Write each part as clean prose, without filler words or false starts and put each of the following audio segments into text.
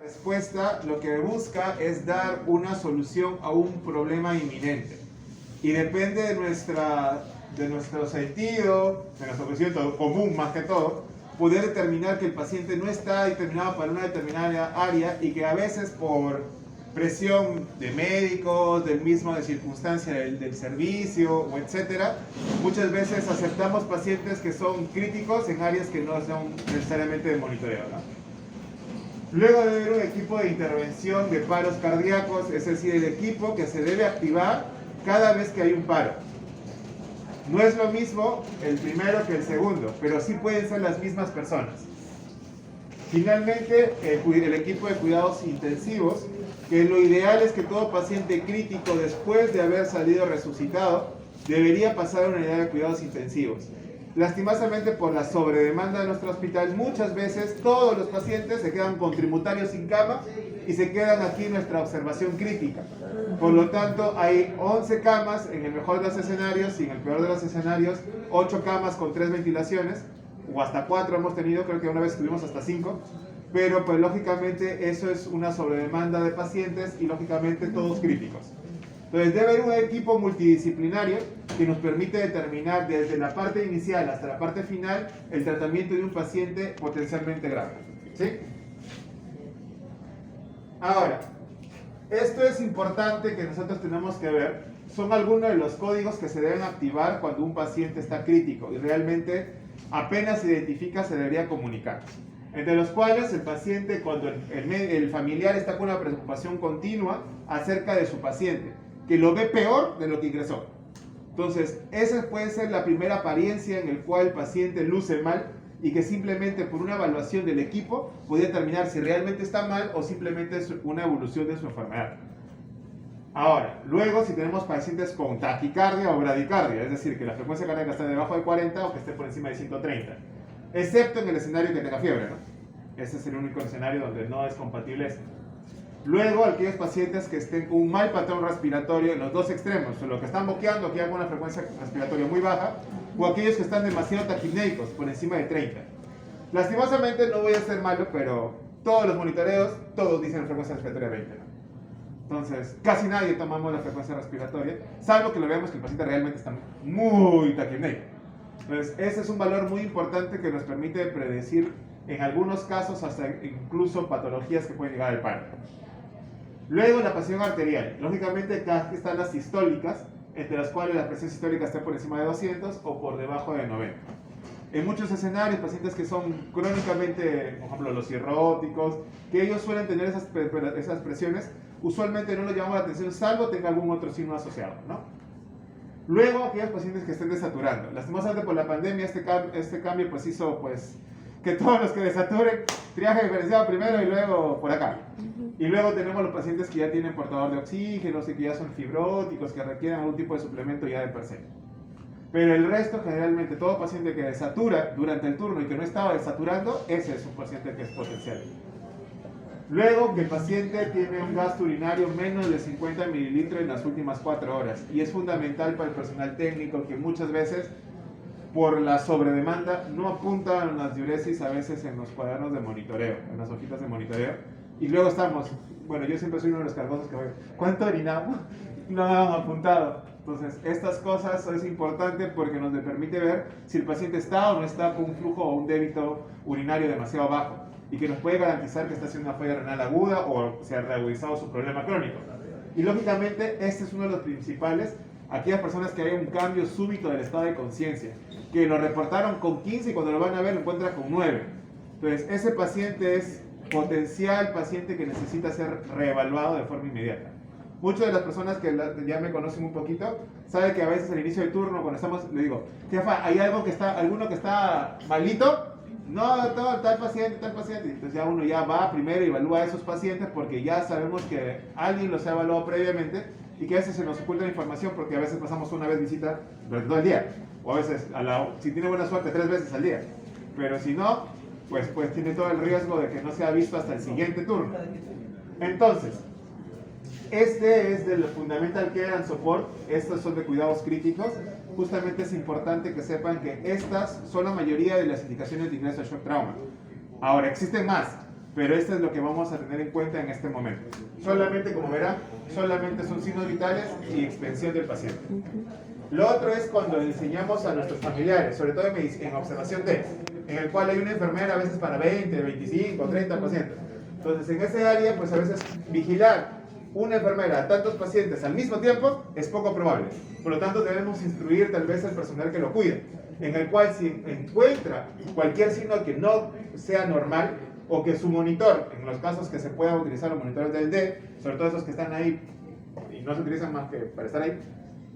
Respuesta lo que busca es dar una solución a un problema inminente. Y depende de nuestro sentido, de nuestro conocimiento común más que todo, poder determinar que el paciente no está determinado para una determinada área y que a veces por presión de médicos, del mismo de circunstancia del servicio, o etcétera, muchas veces aceptamos pacientes que son críticos en áreas que no son necesariamente de monitoreo, ¿no? Luego debe haber un equipo de intervención de paros cardíacos, es decir, el equipo que se debe activar cada vez que hay un paro. No es lo mismo el primero que el segundo, pero sí pueden ser las mismas personas. Finalmente, el equipo de cuidados intensivos, que lo ideal es que todo paciente crítico después de haber salido resucitado debería pasar a una unidad de cuidados intensivos. Lastimosamente, por la sobredemanda de nuestro hospital, muchas veces todos los pacientes se quedan con tributarios sin cama y se quedan aquí en nuestra observación crítica. Por lo tanto, hay 11 camas en el mejor de los escenarios y en el peor de los escenarios, 8 camas con 3 ventilaciones, o hasta 4 hemos tenido, creo que una vez tuvimos hasta 5, pero pues lógicamente eso es una sobredemanda de pacientes y lógicamente todos críticos. Entonces debe haber un equipo multidisciplinario que nos permite determinar desde la parte inicial hasta la parte final el tratamiento de un paciente potencialmente grave. ¿Sí? Ahora, esto es importante que nosotros tenemos que ver. Son algunos de los códigos que se deben activar cuando un paciente está crítico y realmente apenas se identifica se debería comunicar. Entre los cuales el paciente, cuando el familiar está con una preocupación continua acerca de su paciente, que lo ve peor de lo que ingresó. Entonces, esa puede ser la primera apariencia en la cual el paciente luce mal y que simplemente por una evaluación del equipo puede determinar si realmente está mal o simplemente es una evolución de su enfermedad. Ahora, luego si tenemos pacientes con taquicardia o bradicardia, es decir, que la frecuencia cardíaca está debajo de 40 o que esté por encima de 130, excepto en el escenario que tenga fiebre, ¿no? Ese es el único escenario donde no es compatible esto. Luego, aquellos pacientes que estén con un mal patrón respiratorio en los dos extremos, o los que están boqueando, que hay una frecuencia respiratoria muy baja, o aquellos que están demasiado taquipnéicos, por encima de 30. Lastimosamente, no voy a ser malo, pero todos los monitoreos, todos dicen frecuencia respiratoria 20, ¿no? Entonces, casi nadie tomamos la frecuencia respiratoria, salvo que lo veamos que el paciente realmente está muy taquipnéico. Entonces, ese es un valor muy importante que nos permite predecir, en algunos casos, hasta incluso patologías que pueden llegar al paro. Luego, la presión arterial. Lógicamente, aquí están las sistólicas, entre las cuales la presión sistólica está por encima de 200 o por debajo de 90. En muchos escenarios, pacientes que son crónicamente, por ejemplo, los cirróticos, que ellos suelen tener esas presiones, usualmente no les llamamos la atención, salvo tenga algún otro signo asociado, ¿no? Luego, aquellos pacientes que estén desaturando. Lastimosamente, por la pandemia, este cambio pues hizo pues, que todos los que desaturen, triaje diferenciado primero y luego por acá. Y luego tenemos los pacientes que ya tienen portador de oxígeno, que ya son fibróticos, que requieren algún tipo de suplemento ya de per se. Pero el resto, generalmente, todo paciente que desatura durante el turno y que no estaba desaturando, ese es un paciente que es potencial. Luego, que el paciente tiene un gasto urinario menos de 50 mililitros en las últimas 4 horas. Y es fundamental para el personal técnico que muchas veces, por la sobredemanda, no apuntan las diuresis a veces en los cuadernos de monitoreo, en las hojitas de monitoreo. Y luego estamos, bueno, yo siempre soy uno de los cargosos que voy, ¿cuánto orinamos? No me han apuntado. Entonces, estas cosas es importante porque nos permite ver si el paciente está o no está con un flujo o un débito urinario demasiado bajo y que nos puede garantizar que está haciendo una falla renal aguda o se ha reagudizado su problema crónico. Y lógicamente, este es uno de los principales, aquellas personas que hay un cambio súbito del estado de conciencia, que lo reportaron con 15 y cuando lo van a ver lo encuentran con 9. Entonces, ese paciente es potencial paciente que necesita ser reevaluado de forma inmediata. Muchas de las personas que ya me conocen un poquito saben que a veces al inicio del turno, cuando estamos, le digo, jefa, ¿hay alguno que está malito? No, tal paciente. Entonces ya uno ya va primero y evalúa a esos pacientes porque ya sabemos que alguien los ha evaluado previamente y que a veces se nos oculta la información porque a veces pasamos una vez visita durante todo el día. O a veces, si tiene buena suerte, 3 veces al día. Pero si no, pues tiene todo el riesgo de que no sea visto hasta el siguiente turno. Entonces, este es del Fundamental Care and Support, estos son de cuidados críticos. Justamente es importante que sepan que estas son la mayoría de las indicaciones de ingreso a shock trauma. Ahora, existen más, pero esto es lo que vamos a tener en cuenta en este momento. Solamente, como verán, solamente son signos vitales y extensión del paciente. Lo otro es cuando enseñamos a nuestros familiares, sobre todo en observación D, en el cual hay una enfermera a veces para 20, 25, 30 pacientes. Entonces, en ese área, pues a veces vigilar una enfermera a tantos pacientes al mismo tiempo es poco probable. Por lo tanto, debemos instruir tal vez al personal que lo cuide, en el cual si encuentra cualquier signo que no sea normal, o que su monitor, en los casos que se pueda utilizar los monitores del D, sobre todo esos que están ahí y no se utilizan más que para estar ahí,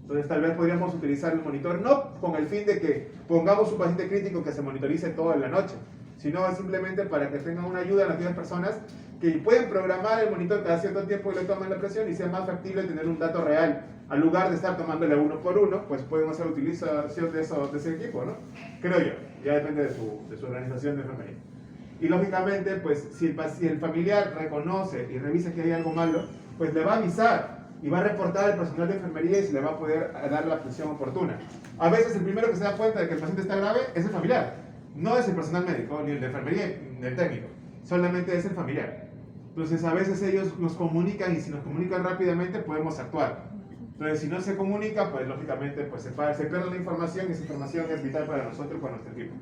entonces tal vez podríamos utilizar el monitor no con el fin de que pongamos un paciente crítico que se monitorice toda la noche, sino simplemente para que tengan una ayuda a aquellas personas que pueden programar el monitor cada cierto tiempo y le toman la presión y sea más factible tener un dato real. Al lugar de estar tomándole uno por uno, pues pueden hacer utilización de ese equipo, ¿no? Creo yo, ya depende de su organización de enfermería. Y lógicamente, pues si el familiar reconoce y revisa que hay algo malo, pues le va a avisar y va a reportar al personal de enfermería y se le va a poder dar la atención oportuna. A veces el primero que se da cuenta de que el paciente está grave es el familiar, no es el personal médico, ni el de enfermería, ni el técnico, solamente es el familiar. Entonces a veces ellos nos comunican y si nos comunican rápidamente podemos actuar. Entonces si no se comunica, pues lógicamente pues, se pierde la información y esa información es vital para nosotros y para nuestro equipo.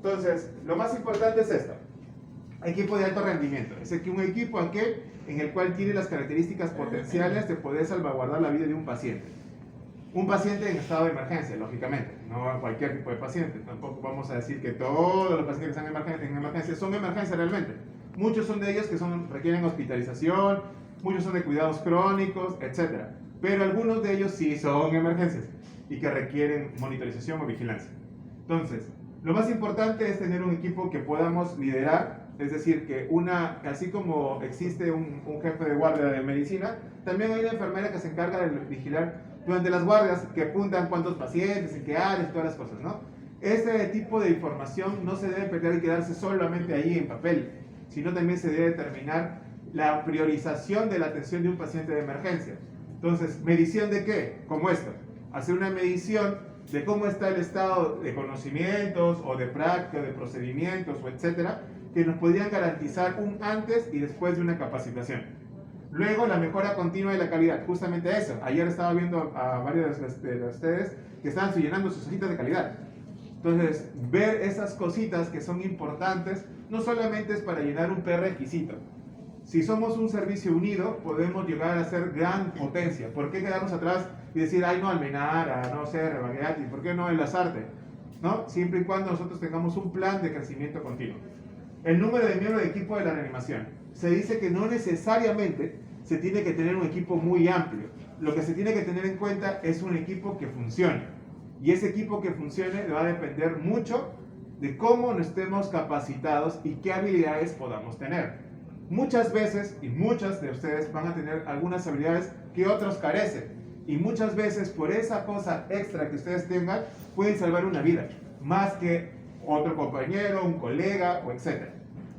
Entonces, lo más importante es esto: equipo de alto rendimiento. Es un equipo aquel en el cual tiene las características potenciales de poder salvaguardar la vida de un paciente. Un paciente en estado de emergencia, lógicamente, no cualquier tipo de paciente. Tampoco vamos a decir que todos los pacientes que están en emergencia son emergencia realmente. Muchos son de ellos que requieren hospitalización, muchos son de cuidados crónicos, etc. Pero algunos de ellos sí son emergencias y que requieren monitorización o vigilancia. Entonces, lo más importante es tener un equipo que podamos liderar, es decir, que así como existe un jefe de guardia de medicina, también hay una enfermera que se encarga de vigilar durante las guardias, que apuntan cuántos pacientes, en qué áreas, todas las cosas, ¿no? Este tipo de información no se debe perder y quedarse solamente ahí en papel, sino también se debe determinar la priorización de la atención de un paciente de emergencia. Entonces, ¿medición de qué? Como esto, hacer una medición de cómo está el estado de conocimientos o de práctica, de procedimientos o etcétera, que nos podrían garantizar un antes y después de una capacitación. Luego, la mejora continua de la calidad, justamente eso. Ayer estaba viendo a varios de ustedes que estaban llenando sus hojitas de calidad. Entonces, ver esas cositas que son importantes, no solamente es para llenar un prerequisito. Si somos un servicio unido, podemos llegar a ser gran potencia. ¿Por qué quedarnos atrás y decir, ay no, Almenara, no sé, Rebagliati, ¿por qué no Enlazarte? ¿No? Siempre y cuando nosotros tengamos un plan de crecimiento continuo. El número de miembros de equipo de la reanimación. Se dice que no necesariamente se tiene que tener un equipo muy amplio. Lo que se tiene que tener en cuenta es un equipo que funcione. Y ese equipo que funcione va a depender mucho de cómo nos estemos capacitados y qué habilidades podamos tener. Muchas veces, y muchas de ustedes van a tener algunas habilidades que otros carecen. Y muchas veces por esa cosa extra que ustedes tengan, pueden salvar una vida. Más que otro compañero, un colega, o etc.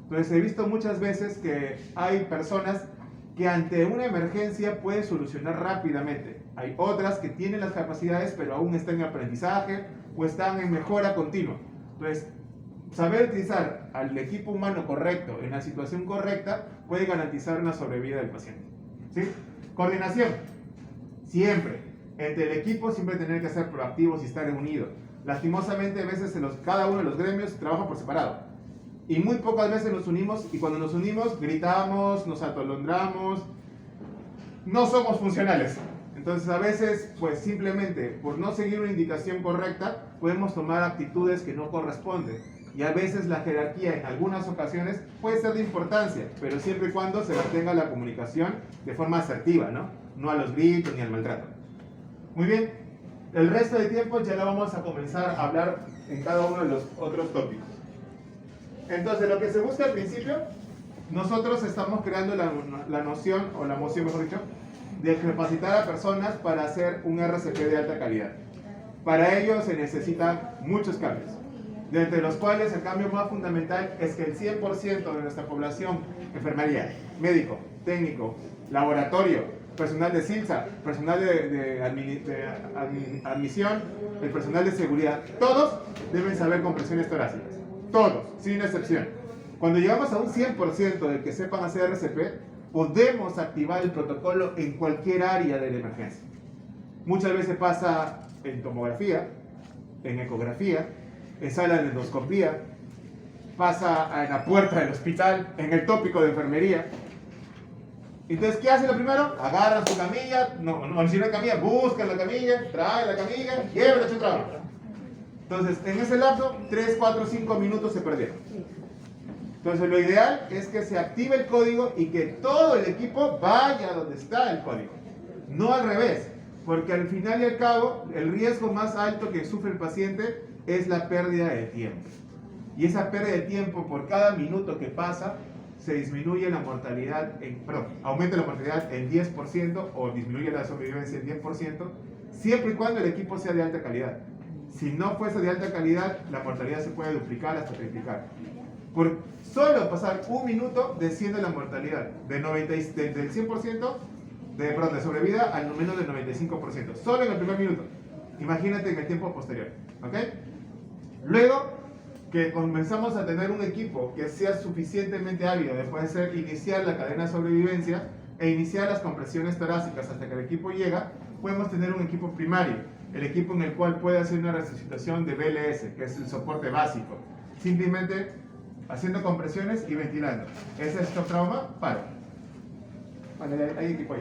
Entonces he visto muchas veces que hay personas que ante una emergencia pueden solucionar rápidamente. Hay otras que tienen las capacidades, pero aún están en aprendizaje o están en mejora continua. Entonces, saber utilizar al equipo humano correcto en la situación correcta puede garantizar una sobrevida del paciente. ¿Sí? Coordinación. Siempre. Entre el equipo siempre tener que ser proactivos y estar unidos. Lastimosamente a veces cada uno de los gremios trabaja por separado. Y muy pocas veces nos unimos y cuando nos unimos gritamos, nos atolondramos, no somos funcionales. Entonces a veces pues simplemente por no seguir una indicación correcta podemos tomar actitudes que no corresponden. Y a veces la jerarquía en algunas ocasiones puede ser de importancia, pero siempre y cuando se mantenga la comunicación de forma asertiva, ¿no? No a los gritos ni al maltrato. Muy bien, el resto de tiempo ya lo vamos a comenzar a hablar en cada uno de los otros tópicos. Entonces lo que se busca al principio, nosotros estamos creando la noción, o la moción mejor dicho, de capacitar a personas para hacer un RCP de alta calidad. Para ello se necesitan muchos cambios, de entre los cuales el cambio más fundamental es que el 100% de nuestra población, enfermería, médico, técnico, laboratorio, personal de CILSA, personal de admisión, el personal de seguridad, todos deben saber compresiones torácicas, todos, sin excepción. Cuando llegamos a un 100% de que sepan hacer RCP, podemos activar el protocolo en cualquier área de la emergencia. Muchas veces pasa en tomografía, en ecografía, en sala de endoscopía, pasa en la puerta del hospital, en el tópico de enfermería. Entonces, ¿qué hace lo primero? Agarran su camilla, no si no hay camilla, buscan la camilla, traen la camilla, llévenla a su trabajo. Entonces, en ese lapso, 3, 4, 5 minutos se perdieron. Entonces, lo ideal es que se active el código y que todo el equipo vaya donde está el código. No al revés, porque al final y al cabo, el riesgo más alto que sufre el paciente es la pérdida de tiempo. Y esa pérdida de tiempo por cada minuto que pasa, se disminuye la mortalidad, aumenta la mortalidad en 10% o disminuye la sobrevivencia en 10%, siempre y cuando el equipo sea de alta calidad. Si no fuese de alta calidad, la mortalidad se puede duplicar hasta triplicar. Por solo pasar un minuto desciende la mortalidad del 100% de sobrevida al menos del 95%, solo en el primer minuto. Imagínate en el tiempo posterior, ¿ok? Luego que comenzamos a tener un equipo que sea suficientemente ávido de poder iniciar la cadena de sobrevivencia e iniciar las compresiones torácicas hasta que el equipo llega, podemos tener un equipo primario, el equipo en el cual puede hacer una resucitación de BLS, que es el soporte básico, simplemente haciendo compresiones y ventilando. Ese es tu trauma, paro. Vale, hay equipo ahí.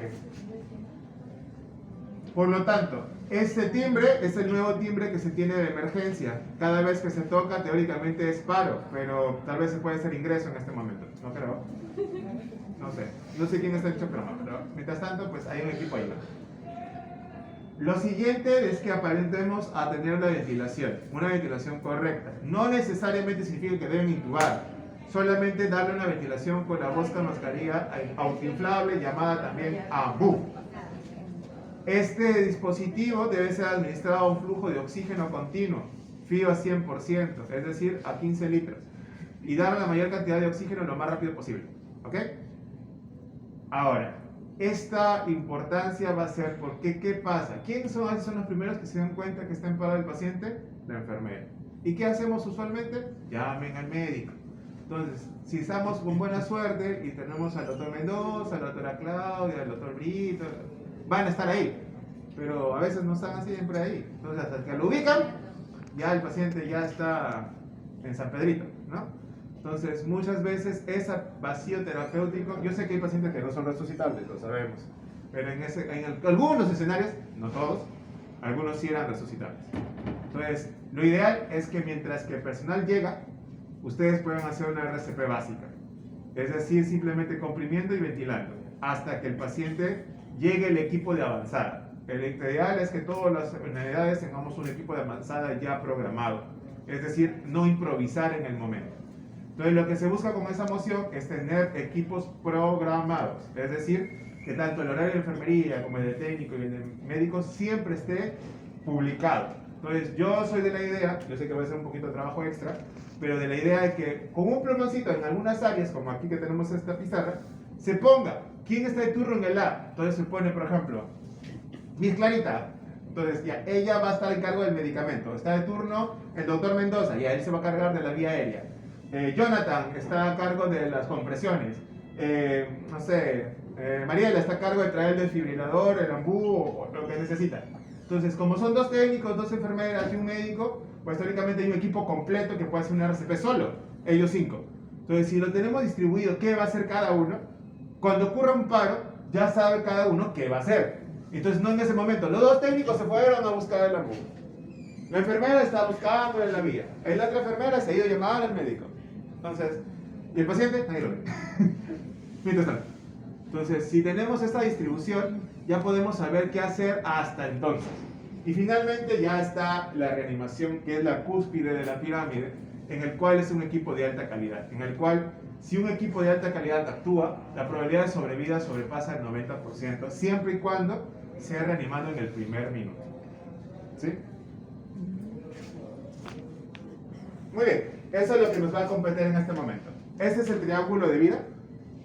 Por lo tanto, este timbre es el nuevo timbre que se tiene de emergencia. Cada vez que se toca, teóricamente es paro, pero tal vez se puede hacer ingreso en este momento. ¿No creo? No sé quién está en programa, pero mientras tanto, pues hay un equipo ahí. Lo siguiente es que aparentemos a tener una ventilación correcta. No necesariamente significa que deben intubar, solamente darle una ventilación con la rosca mascarilla autoinflable llamada también AMBU. Este dispositivo debe ser administrado a un flujo de oxígeno continuo, FIO a 100%, es decir, a 15 litros, y dar la mayor cantidad de oxígeno lo más rápido posible. ¿Ok? Ahora, esta importancia va a ser porque, ¿qué pasa? ¿Quiénes son los primeros que se dan cuenta que está en paro el paciente? La enfermera. ¿Y qué hacemos usualmente? Llamen al médico. Entonces, si estamos con buena suerte y tenemos al doctor Mendoza, a la doctora Claudia, al doctor Brito, van a estar ahí, pero a veces no están siempre ahí. Entonces, hasta que lo ubican, ya el paciente ya está en San Pedrito, ¿no? Entonces, muchas veces ese vacío terapéutico, yo sé que hay pacientes que no son resucitables, lo sabemos, pero en algunos escenarios, no todos, algunos sí eran resucitables. Entonces, lo ideal es que mientras que el personal llega, ustedes puedan hacer una RCP básica, es decir, simplemente comprimiendo y ventilando, hasta que el paciente llegue el equipo de avanzada. El ideal es que todas las unidades tengamos un equipo de avanzada ya programado, es decir, no improvisar en el momento. Entonces, lo que se busca con esa moción es tener equipos programados, es decir, que tanto el horario de enfermería como el de técnico y el de médico siempre esté publicado. Entonces, yo soy de la idea, yo sé que va a ser un poquito de trabajo extra, pero de la idea de que con un plumoncito en algunas áreas, como aquí que tenemos esta pizarra, se ponga quién está de turno en el lab. Entonces se pone, por ejemplo, Miss Clarita. Entonces ya ella va a estar en cargo del medicamento. Está de turno el doctor Mendoza, ya él se va a cargar de la vía aérea. Jonathan está a cargo de las compresiones. Mariela está a cargo de traer el desfibrilador, el ambú o lo que necesita. Entonces, como son dos técnicos, dos enfermeras y un médico, pues teóricamente hay un equipo completo que puede hacer una RCP solo, ellos 5. Entonces, si lo tenemos distribuido, ¿qué va a hacer cada uno? Cuando ocurra un paro, ya sabe cada uno qué va a hacer. Entonces, no en ese momento, los dos técnicos se fueron a buscar el ambú. La enfermera está buscando en la vía. La otra enfermera se ha ido a llamar al médico. Entonces, ¿y el paciente? Nadie lo ve. Mientras tanto. Entonces, si tenemos esta distribución, ya podemos saber qué hacer hasta entonces. Y finalmente ya está la reanimación, que es la cúspide de la pirámide, en el cual es un equipo de alta calidad, en el cual si un equipo de alta calidad actúa, la probabilidad de sobrevida sobrepasa el 90%, siempre y cuando sea reanimado en el primer minuto. ¿Sí? Muy bien, eso es lo que nos va a competir en este momento. Este es el triángulo de vida,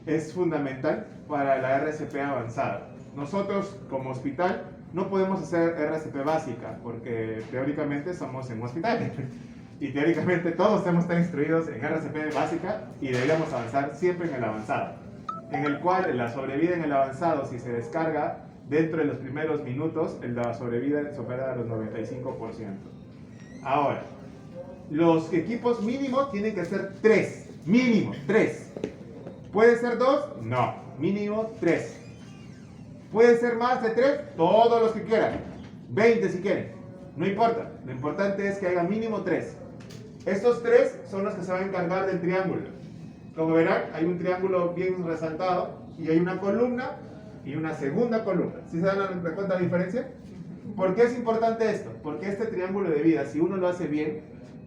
es fundamental para la RCP avanzada. Nosotros, como hospital, no podemos hacer RCP básica, porque teóricamente somos en un hospital. Y teóricamente todos hemos estado instruidos en RCP básica y deberíamos avanzar siempre en el avanzado, en el cual la sobrevida en el avanzado, si se descarga dentro de los primeros minutos, la sobrevida supera los 95%. Ahora, los equipos mínimos tienen que ser 3, mínimo 3. ¿Puede ser 2? No, mínimo 3. ¿Puede ser más de 3? Todos los que quieran, 20 si quieren, no importa, lo importante es que haya mínimo 3. Estos 3 son los que se van a encargar del triángulo. Como verán, hay un triángulo bien resaltado y hay una columna y una segunda columna. ¿Sí se dan cuenta la diferencia? ¿Por qué es importante esto? Porque este triángulo de vida, si uno lo hace bien,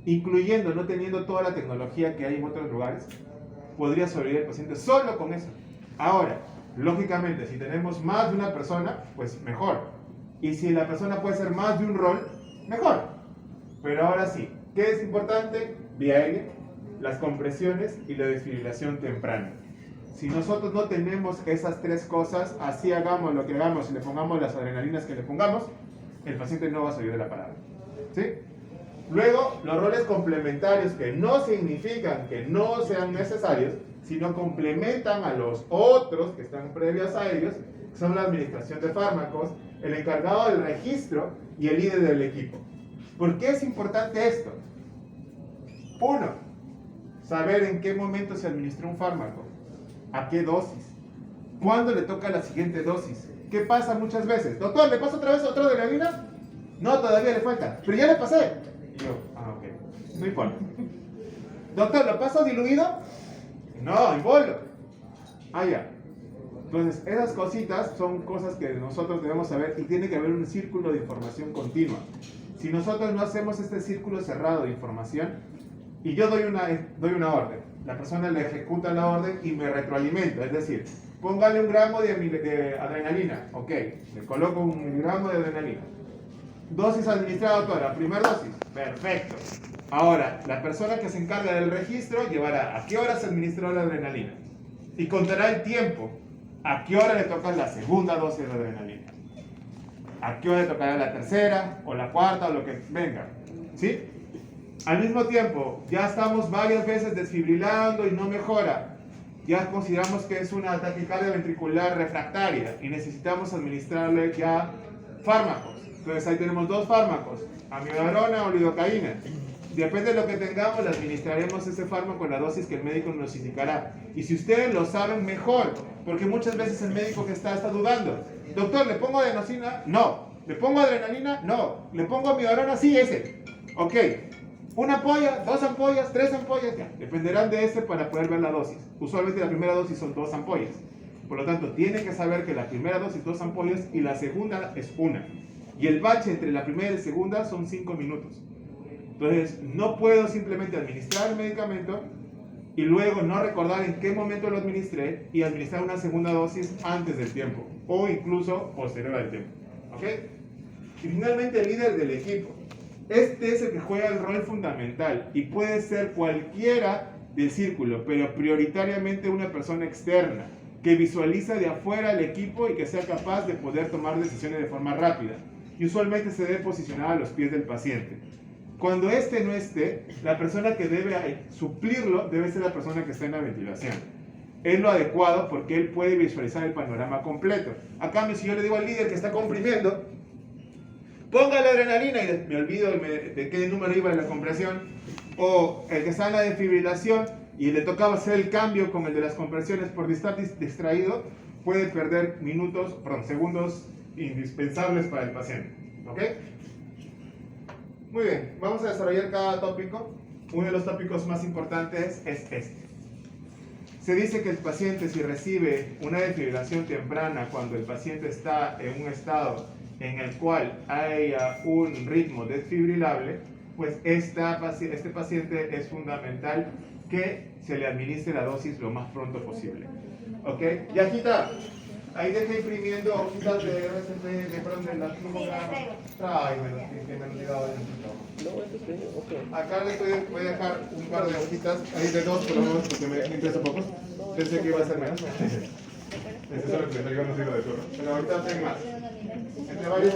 incluyendo, no teniendo toda la tecnología que hay en otros lugares, podría sobrevivir el paciente solo con eso. Ahora, lógicamente, si tenemos más de una persona, pues mejor. Y si la persona puede ser más de un rol, mejor. Pero ahora sí, ¿qué es importante? Vía aérea, las compresiones y la desfibrilación temprana. Si nosotros no tenemos esas 3 cosas, así hagamos lo que hagamos y le pongamos las adrenalinas que le pongamos, el paciente no va a salir de la parada. ¿Sí? Luego, los roles complementarios, que no significan que no sean necesarios, sino complementan a los otros que están previos a ellos, son la administración de fármacos, el encargado del registro y el líder del equipo. ¿Por qué es importante esto? 1. Saber en qué momento se administró un fármaco, a qué dosis, cuándo le toca la siguiente dosis. ¿Qué pasa muchas veces? Doctor, ¿le paso otra vez otra adrenalina? No, todavía le falta, pero ya le pasé. Y yo, ok, no importa. Doctor, ¿lo paso diluido? No, en bolo. Ya. Entonces, esas cositas son cosas que nosotros debemos saber y tiene que haber un círculo de información continua. Si nosotros no hacemos este círculo cerrado de información, y yo doy una orden, la persona le ejecuta la orden y me retroalimenta, es decir, póngale 1 gramo de adrenalina, ok, le coloco 1 gramo de adrenalina. Dosis administrada, doctora, primera dosis, perfecto. Ahora, la persona que se encarga del registro llevará a qué hora se administró la adrenalina y contará el tiempo, a qué hora le toca la segunda dosis de adrenalina, a qué hora le tocará la tercera o la cuarta o lo que venga, ¿sí? Al mismo tiempo, ya estamos varias veces desfibrilando y no mejora. Ya consideramos que es una taquicardia ventricular refractaria y necesitamos administrarle ya fármacos. Entonces ahí tenemos 2 fármacos, amiodarona o lidocaína. Depende de lo que tengamos, le administraremos ese fármaco en la dosis que el médico nos indicará. Y si ustedes lo saben, mejor, porque muchas veces el médico que está dudando. Doctor, ¿le pongo adenosina? No. ¿Le pongo adrenalina? No. ¿Le pongo amiodarona? Sí, ese. Ok. 1 ampolla, 2 ampollas, 3 ampollas, ya. Dependerán de ese para poder ver la dosis. Usualmente la primera dosis son 2 ampollas. Por lo tanto, tiene que saber que la primera dosis 2 ampollas y la segunda es 1. Y el bache entre la primera y la segunda son 5 minutos. Entonces, no puedo simplemente administrar el medicamento y luego no recordar en qué momento lo administré y administrar una segunda dosis antes del tiempo o incluso posterior al tiempo. ¿Ok? Y finalmente, el líder del equipo. Este es el que juega el rol fundamental y puede ser cualquiera del círculo, pero prioritariamente una persona externa que visualiza de afuera el equipo y que sea capaz de poder tomar decisiones de forma rápida. Y usualmente se debe posicionar a los pies del paciente. Cuando este no esté, la persona que debe suplirlo debe ser la persona que está en la ventilación. Es lo adecuado porque él puede visualizar el panorama completo. A cambio, si yo le digo al líder que está comprimiendo, ponga la adrenalina y me olvido de qué número iba en la compresión, o el que está en la desfibrilación y le tocaba hacer el cambio con el de las compresiones por estar distraído, puede perder segundos indispensables para el paciente. ¿Ok? Muy bien, vamos a desarrollar cada tópico. Uno de los tópicos más importantes es este. Se dice que el paciente, si recibe una desfibrilación temprana cuando el paciente está en un estado en el cual haya un ritmo desfibrilable, pues este paciente es fundamental que se le administre la dosis lo más pronto posible. ¿Ok? Yajita, ahí deja imprimiendo hojitas de RCP, de la tráemelo, que me han olvidado de eso. Acá voy a dejar un par de hojitas, ahí de 2 por lo menos, porque me interesa pocos. Pensé que iba a ser menos. Ese es el que me no sigo de turno. Pero ahorita tengo más. Entre varios.